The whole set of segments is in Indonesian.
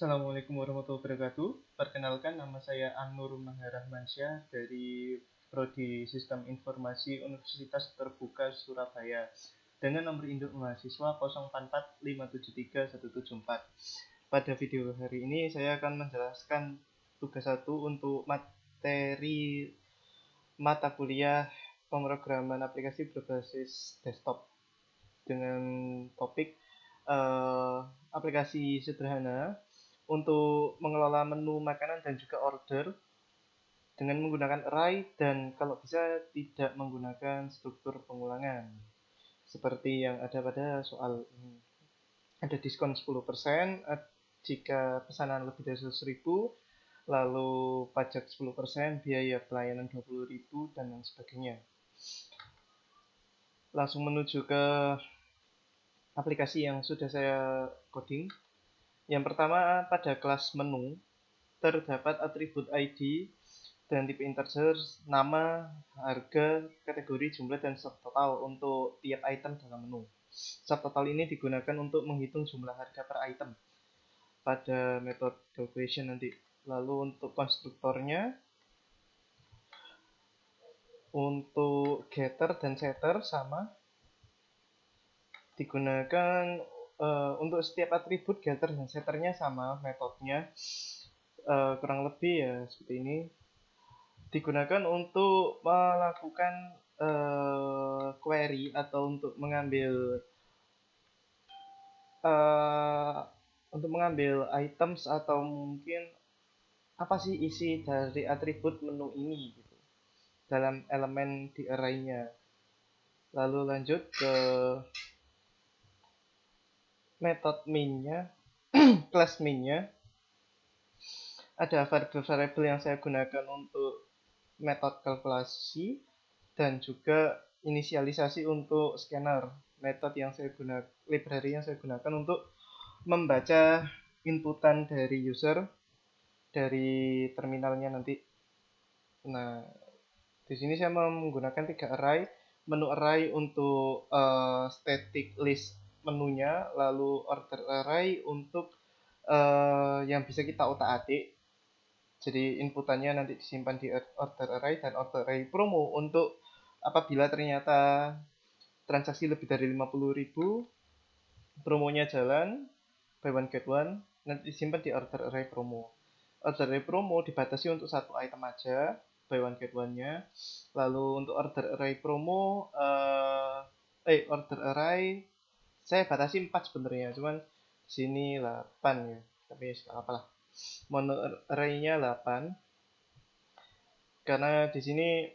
Assalamualaikum warahmatullahi wabarakatuh. Perkenalkan, nama saya An-Nur Maharahmansyah dari Prodi Sistem Informasi Universitas Terbuka Surabaya dengan nomor induk mahasiswa 0445731174. Pada video hari ini saya akan menjelaskan tugas 1 untuk materi mata kuliah pemrograman aplikasi berbasis desktop dengan topik aplikasi sederhana untuk mengelola menu makanan dan juga order dengan menggunakan array dan kalau bisa tidak menggunakan struktur pengulangan seperti yang ada pada soal ini. Ada diskon 10% jika pesanan lebih dari 100.000, lalu pajak 10%, biaya pelayanan 20.000 dan lain sebagainya. Langsung menuju ke aplikasi yang sudah saya coding. Yang pertama, pada kelas menu terdapat atribut ID dan tipe integer, nama, harga, kategori, jumlah, dan subtotal untuk tiap item dalam menu. Subtotal ini digunakan untuk menghitung jumlah harga per item pada metode calculation nanti. Lalu untuk konstruktornya, untuk getter dan setter sama, digunakan untuk setiap atribut getter dan setternya sama metodenya, kurang lebih ya seperti ini. Digunakan untuk melakukan query atau untuk mengambil items atau mungkin apa sih isi dari atribut menu ini gitu, dalam elemen di array-nya. Lalu lanjut ke method main-nya, class main-nya. Ada variabel yang saya gunakan untuk metode kalkulasi dan juga inisialisasi untuk scanner. Metode yang saya gunakan, library yang saya gunakan untuk membaca inputan dari user dari terminalnya nanti. Nah, di sini saya menggunakan 3 array. Menu array untuk static list menunya, lalu order array untuk yang bisa kita otak-atik. Jadi inputannya nanti disimpan di order array, dan order array promo untuk apabila ternyata transaksi lebih dari 50.000, promonya jalan, buy one get one, nanti disimpan di order array promo. Order array promo dibatasi untuk satu item aja, buy one get one-nya. Lalu untuk order array promo, order array saya batasi 4 sebenarnya, cuman di sini 8 ya, tapi nggak apa-apa lah. Mono array-nya 8 karena di sini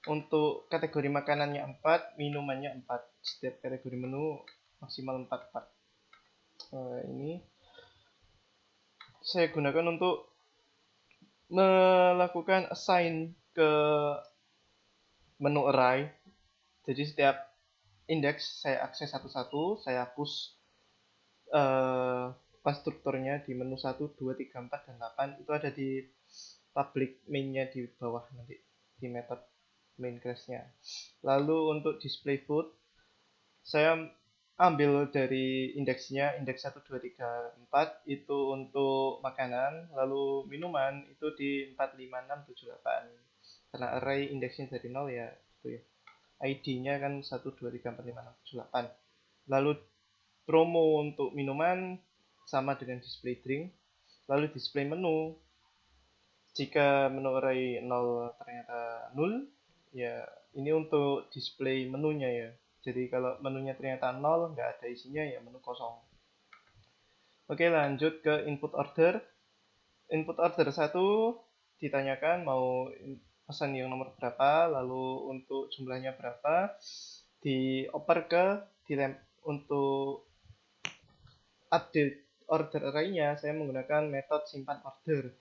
untuk kategori makanannya 4, minumannya 4. Setiap kategori menu maksimal 4. Ini saya gunakan untuk melakukan assign ke menu array. Jadi setiap indeks saya akses satu-satu, saya hapus konstruktornya di menu 1, 2, 3, 4, dan 8. Itu ada di public main-nya di bawah nanti di method main class-nya. Lalu untuk display food, saya ambil dari indeksnya, indeks 1, 2, 3, 4 itu untuk makanan, lalu minuman itu di 4, 5, 6, 7, 8. Karena array indeksnya dari 0 ya, itu ya. ID-nya kan 1, 2, 3, 4, 5, 6, 7, 8. Lalu promo untuk minuman sama dengan display drink. Lalu display menu, jika menu array 0 ternyata 0, ya ini untuk display menunya ya. Jadi kalau menunya ternyata 0, nggak ada isinya, ya menu kosong. Oke, lanjut ke input order. Input order 1 ditanyakan mau pesan yang nomor berapa, lalu untuk jumlahnya berapa, dioper ke untuk update order array-nya saya menggunakan metode simpan order.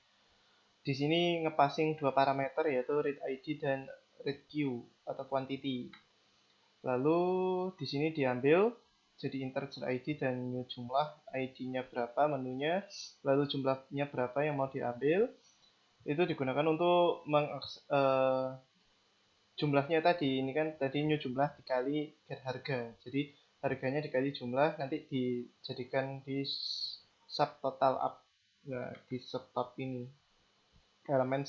Di sini ngepassing 2 parameter, yaitu read ID dan read queue atau quantity. Lalu di sini diambil jadi integer ID dan new jumlah, ID-nya berapa menunya, lalu jumlahnya berapa yang mau diambil. Itu digunakan untuk jumlahnya tadi, ini kan tadi new jumlah dikali get harga. Jadi harganya dikali jumlah, nanti dijadikan di subtotal up. Nah, di subtop ini elemen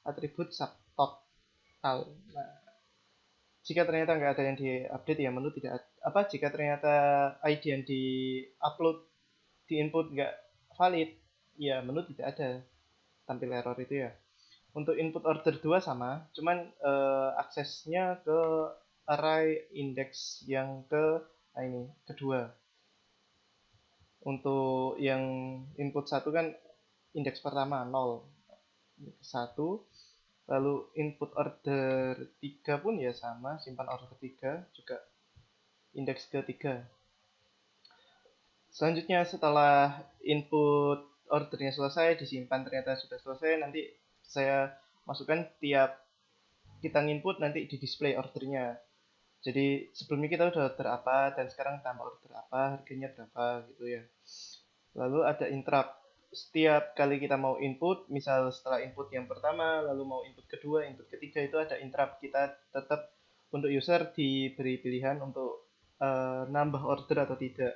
atribut subtotal. Nah, jika ternyata nggak ada yang diupdate ya menu tidak jika ternyata ID yang di-upload di input nggak valid ya menu tidak ada, tampil error itu ya. Untuk input order 2 sama, cuman aksesnya ke array index yang kedua. Untuk yang input 1 kan indeks pertama 0 1, lalu input order 3 pun ya sama, simpan order 3 juga indeks ketiga. Selanjutnya setelah input ordernya selesai, disimpan ternyata sudah selesai, nanti saya masukkan tiap kita input nanti di display ordernya. Jadi sebelumnya kita udah order apa dan sekarang tambah order apa, harganya berapa gitu ya. Lalu ada interrupt. Setiap kali kita mau input, misal setelah input yang pertama, lalu mau input kedua, input ketiga, itu ada interrupt. Kita tetap untuk user diberi pilihan untuk nambah order atau tidak.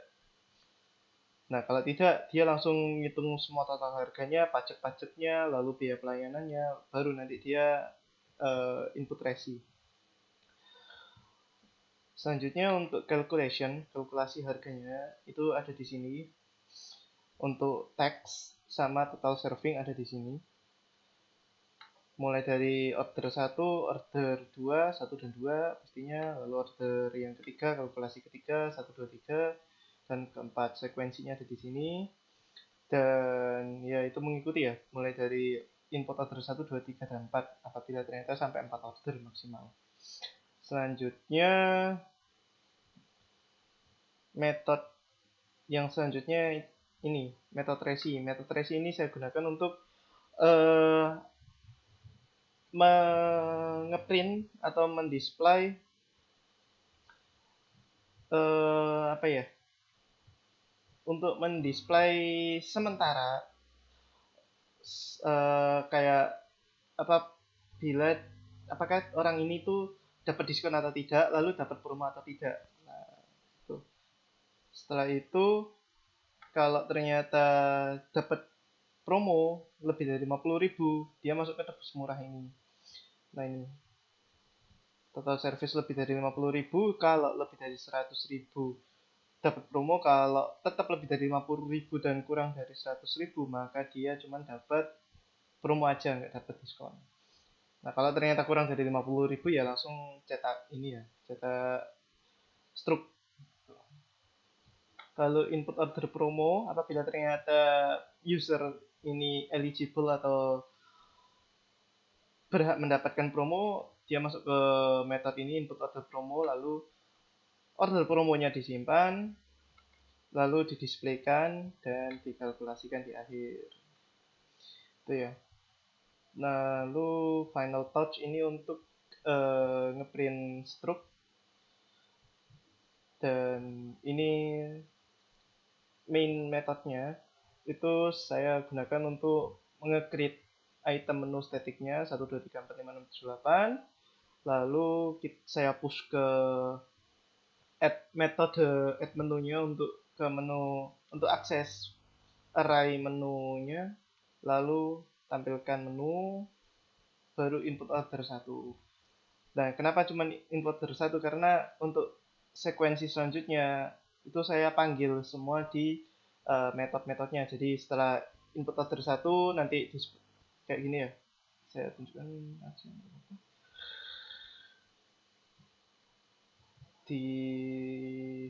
Nah, kalau tidak, dia langsung ngitung semua total harganya, pajak-pajaknya, lalu biaya pelayanannya, baru nanti dia input resi. Selanjutnya untuk kalkulasi harganya itu ada di sini. Untuk tax sama total serving ada di sini. Mulai dari order 1, order 2, 1 dan 2 pastinya, lalu order yang ketiga, kalkulasi ketiga, 1, 2, 3, dan keempat sekuensinya ada di sini. Dan ya itu mengikuti ya, mulai dari input order 1, 2, 3, dan 4 apabila ternyata sampai 4 order maksimal. Selanjutnya metode yang selanjutnya ini metode resi. Metode resi ini saya gunakan untuk ngeprint atau mendisplay untuk mendisplay sementara kayak bila apakah orang ini tuh dapat diskon atau tidak, lalu dapat promo atau tidak. Nah, itu. Setelah itu kalau ternyata dapat promo lebih dari 50.000, dia masuk ke tebus murah ini. Nah, ini total service lebih dari 50.000, kalau lebih dari 100.000 dapat promo, kalau tetap lebih dari 50.000 dan kurang dari 100.000 maka dia cuma dapat promo aja, nggak dapat diskon. Nah, kalau ternyata kurang dari 50.000 ya langsung cetak struk. Kalau input order promo, apabila ternyata user ini eligible atau berhak mendapatkan promo, dia masuk ke metode ini input order promo, lalu order promonya disimpan, lalu didisplaykan dan dikalkulasikan di akhir. Itu ya. Lalu final touch ini untuk ngeprint struk, dan ini main metodenya itu saya gunakan untuk nge-create item menu statiknya 1, 2, 3, 4, 5, 6, 7, 8, lalu saya push ke metode add menunya untuk ke menu untuk akses array menunya, lalu tampilkan menu, baru input order 1. Nah, kenapa cuma input order 1? Karena untuk sekuensi selanjutnya itu saya panggil semua di metode-metodenya. Jadi setelah input order 1 nanti kayak gini ya. Saya tunjukkan aja. Di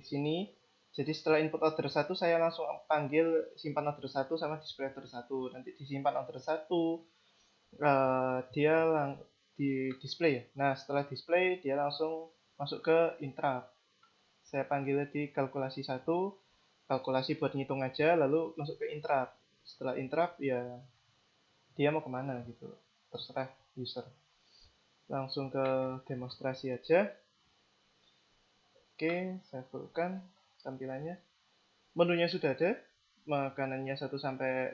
sini. Jadi setelah input order 1 saya langsung panggil simpan order 1 sama display order 1. Nanti disimpan order 1, dia di display ya. Nah, setelah display dia langsung masuk ke interrupt. Saya panggilnya di kalkulasi 1, kalkulasi buat ngitung aja, lalu masuk ke interrupt. Setelah interrupt ya dia mau kemana gitu, terserah user. Langsung ke demonstrasi aja. Oke, saya fullkan tampilannya. Menunya sudah ada, makanannya 1 sampai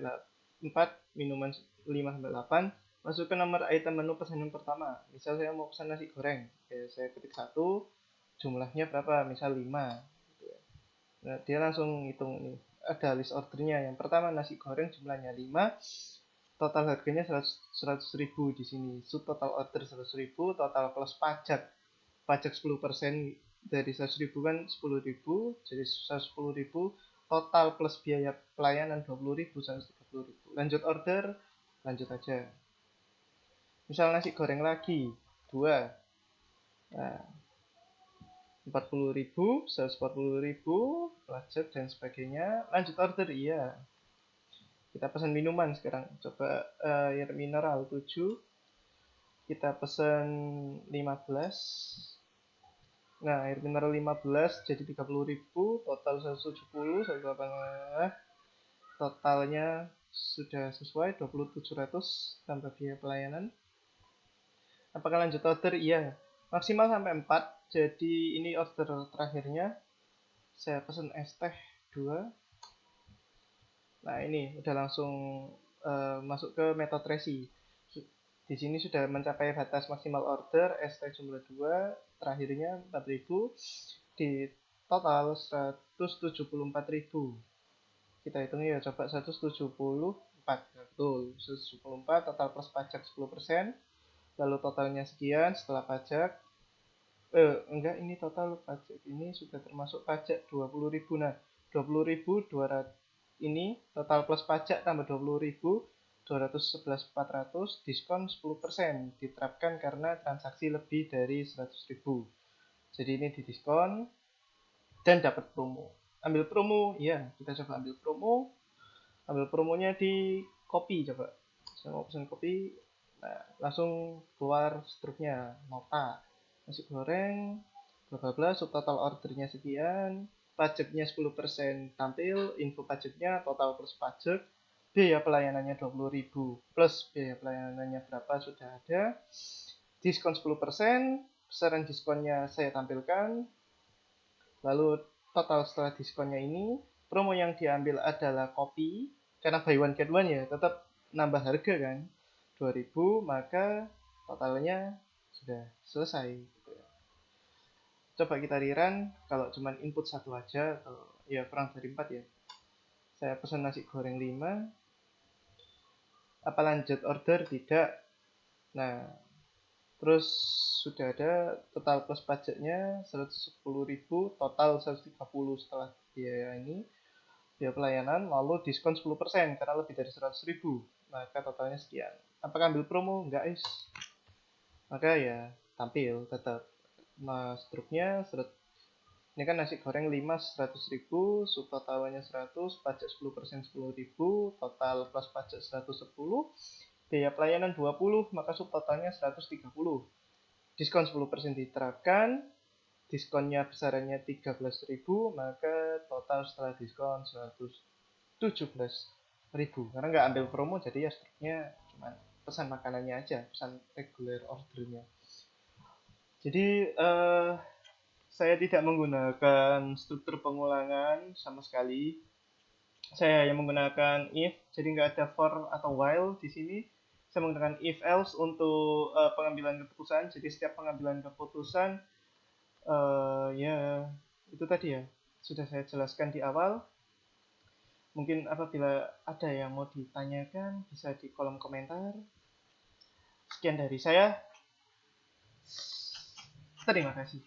4, minuman 5 sampai 8. Masukkan nomor item menu pesanan pertama. Misal saya mau pesan nasi goreng, saya ketik 1, jumlahnya berapa, misal 5 gitu ya. Nah, dia langsung hitung ini. Ada list ordernya. Yang pertama nasi goreng jumlahnya 5, total harganya 100.000 di sini. Total order 100.000, total plus pajak. Pajak 10% dari 100.000 kan 10.000, jadi 110.000, total plus biaya pelayanan 20.000, 130.000. Lanjut order, lanjut aja. Misal nasi goreng lagi 2. Nah, 40.000, 140.000, pajak dan sebagainya. Lanjut order, iya. Kita pesan minuman sekarang. Coba air mineral 7. Kita pesan 15. Nah, air mineral 15 jadi 30.000, total 170, 180. Totalnya sudah sesuai 20.700 tambah biaya pelayanan. Apakah lanjut order? Iya. Maksimal sampai 4. Jadi ini order terakhirnya. Saya pesan es teh 2. Nah, ini udah langsung masuk ke metode resi. Di sini sudah mencapai batas maksimal order, es teh jumlah 2, terakhirnya 4.000, di total 174.000. Kita hitung ya, coba 174, betul, 174, total plus pajak 10%, lalu totalnya sekian setelah pajak. Enggak, ini total pajak ini sudah termasuk pajak 20.000. Nah, 20.200 ini total plus pajak tambah 20.000, 211.400, diskon 10% diterapkan karena transaksi lebih dari 100.000. Jadi ini didiskon dan dapat promo. Ambil promo, ya kita coba ambil promo. Ambil promonya di kopi coba. Saya mau pesan kopi, nah langsung keluar struknya, nota. Nasi goreng, bla bla bla, subtotal ordernya sekian, pajaknya 10% tampil, info pajaknya, total plus pajak, biaya pelayanannya 20.000 plus biaya pelayanannya berapa sudah ada, diskon 10%, besaran diskonnya saya tampilkan, lalu total setelah diskonnya ini, promo yang diambil adalah kopi, karena buy one get one ya, tetap nambah harga kan, 2.000, maka totalnya sudah selesai. Coba kita rerun, kalau cuma input satu aja, atau ya kurang dari 4 ya. Saya pesan nasi goreng 5. Apa lanjut order? Tidak. Nah, terus sudah ada total plus pajaknya 110.000, total 130 setelah biaya ini, biaya pelayanan, lalu diskon 10% karena lebih dari 100.000. Maka totalnya sekian. Apakah ambil promo? Enggak, is. Maka ya tampil tetap. Nah, struknya ini kan nasi goreng 5 100.000, subtotalnya 100, pajak 10% 10.000, total plus pajak 110, biaya pelayanan 20, maka subtotalnya 130. Diskon 10% diterapkan, diskonnya besarannya 13.000, maka total setelah diskon 117.000. Karena nggak ambil promo, jadi ya struknya cuma pesan makanannya aja, pesan regular ordernya. Jadi saya tidak menggunakan struktur pengulangan sama sekali. Saya yang menggunakan if, jadi nggak ada for atau while di sini. Saya menggunakan if else untuk pengambilan keputusan. Jadi setiap pengambilan keputusan, ya itu tadi ya sudah saya jelaskan di awal. Mungkin apabila ada yang mau ditanyakan bisa di kolom komentar. Sekian dari saya. Terima kasih.